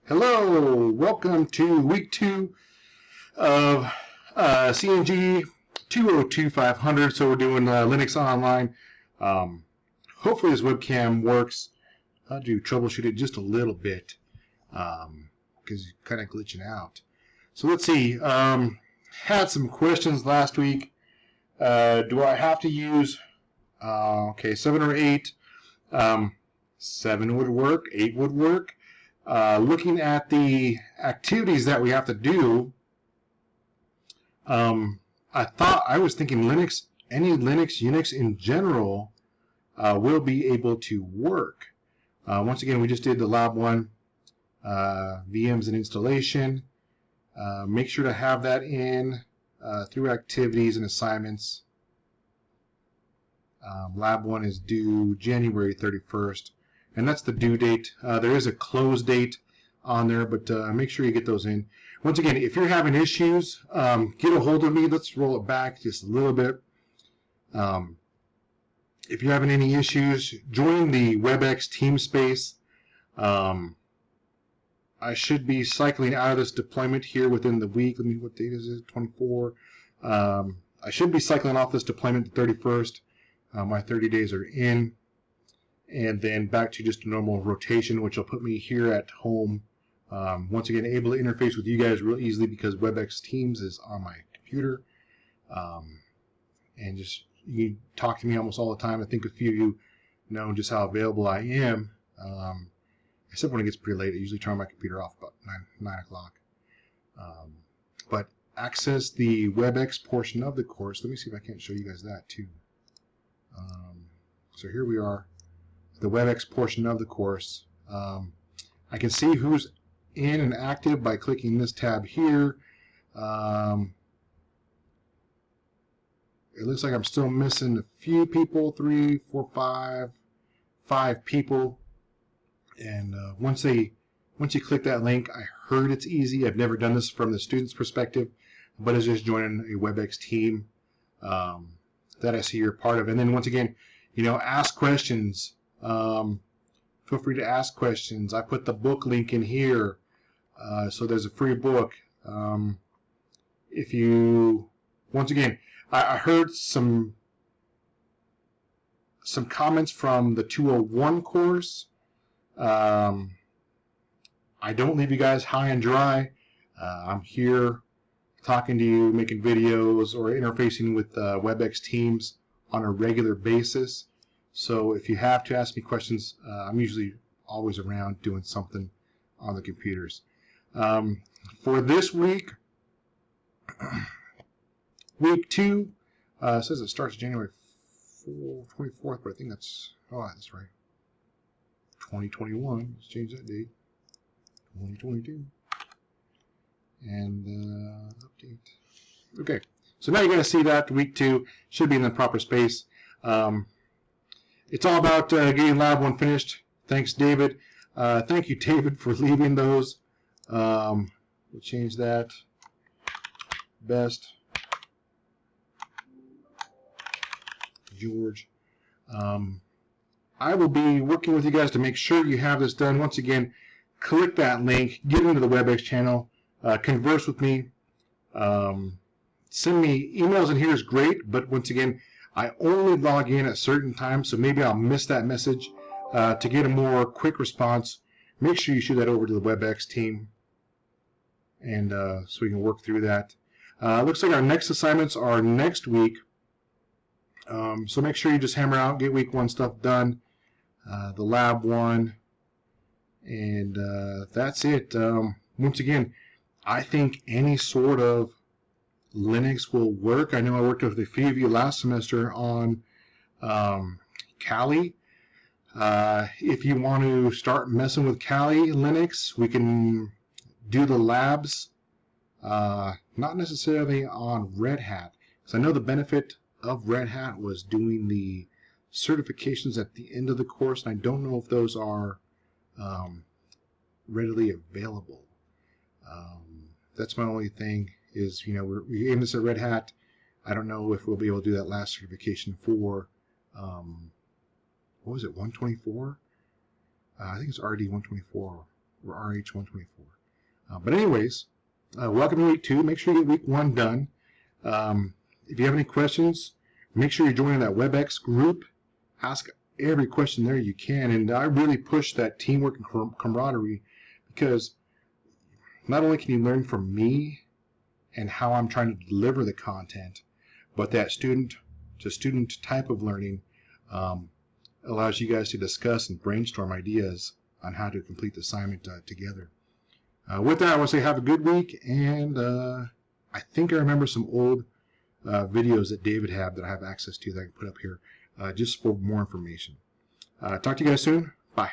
Hello, welcome to week 2 of CNG 202500. So we're doing Linux Online. Hopefully this webcam works. I had to troubleshoot it just a little bit because it's kind of glitching out. So let's see. Had some questions last week. Do I have to use 7 or 8? 7 would work, 8 would work. Looking at the activities that we have to do, I was thinking Linux, any Linux, Unix in general, will be able to work. Once again, we just did the lab 1, VMs and installation. Make sure to have that in through activities and assignments. Lab 1 is due January 31st. And that's the due date. There is a close date on there, but make sure you get those in. Once again, if you're having issues, get a hold of me. Let's roll it back just a little bit. If you're having any issues, join the WebEx TeamSpace. I should be cycling out of this deployment here within the week. What date is it? 24. I should be cycling off this deployment the 31st. My 30 days are in. And then back to just a normal rotation, which will put me here at home. Once again, able to interface with you guys real easily because WebEx Teams is on my computer. And just you talk to me almost all the time. I think a few of you know just how available I am. Except when it gets pretty late, I usually turn my computer off about 9 o'clock. But access the WebEx portion of the course. Let me see if I can't show you guys that too. So here we are. The WebEx portion of the course. I can see who's in and active by clicking this tab here. It looks like I'm still missing a few people, 3, 4, 5 people. And once you click that link, I heard it's easy. I've never done this from the student's perspective, but it's just joining a WebEx team that I see you're part of. And then once again, ask questions. Feel free to ask questions. I put the book link in here, so there's a free book. Once again, I heard some comments from the 201 course. I don't leave you guys high and dry. I'm here talking to you, making videos, or interfacing with WebEx teams on a regular basis. So if you have to ask me questions, I'm usually always around doing something on the computers. For this week, week 2, it says it starts January 24th, but I think that's right. 2021. Let's change that date. 2022. And update. Okay, so now you're going to see that week 2 should be in the proper space. It's all about getting Lab 1 finished. Thanks, David. Thank you, David, for leaving those. We'll change that. Best. George. I will be working with you guys to make sure you have this done. Once again, click that link, get into the WebEx channel, converse with me. Send me emails in here is great, but once again, I only log in at certain times, so maybe I'll miss that message. To get a more quick response, make sure you shoot that over to the WebEx team, and so we can work through that. Looks like our next assignments are next week, so make sure you just hammer out, get week 1 stuff done, the lab 1, and that's it. Once again, I think any sort of Linux will work. I know I worked with a few of you last semester on Kali. If you want to start messing with Kali Linux, we can do the labs, not necessarily on Red Hat, because I know the benefit of Red Hat was doing the certifications at the end of the course, and I don't know if those are readily available. That's my only thing is, we aim this at Red Hat. I don't know if we'll be able to do that last certification for, what was it, 124? I think it's RD 124. or RH124. But anyways, welcome to week 2. Make sure you get week 1 done. If you have any questions, make sure you're joining that WebEx group. Ask every question there you can. And I really push that teamwork and camaraderie, because not only can you learn from me and how I'm trying to deliver the content, but that student-to-student type of learning allows you guys to discuss and brainstorm ideas on how to complete the assignment together. With that, I want to say have a good week, and I think I remember some old videos that David had that I have access to that I can put up here just for more information. Talk to you guys soon. Bye.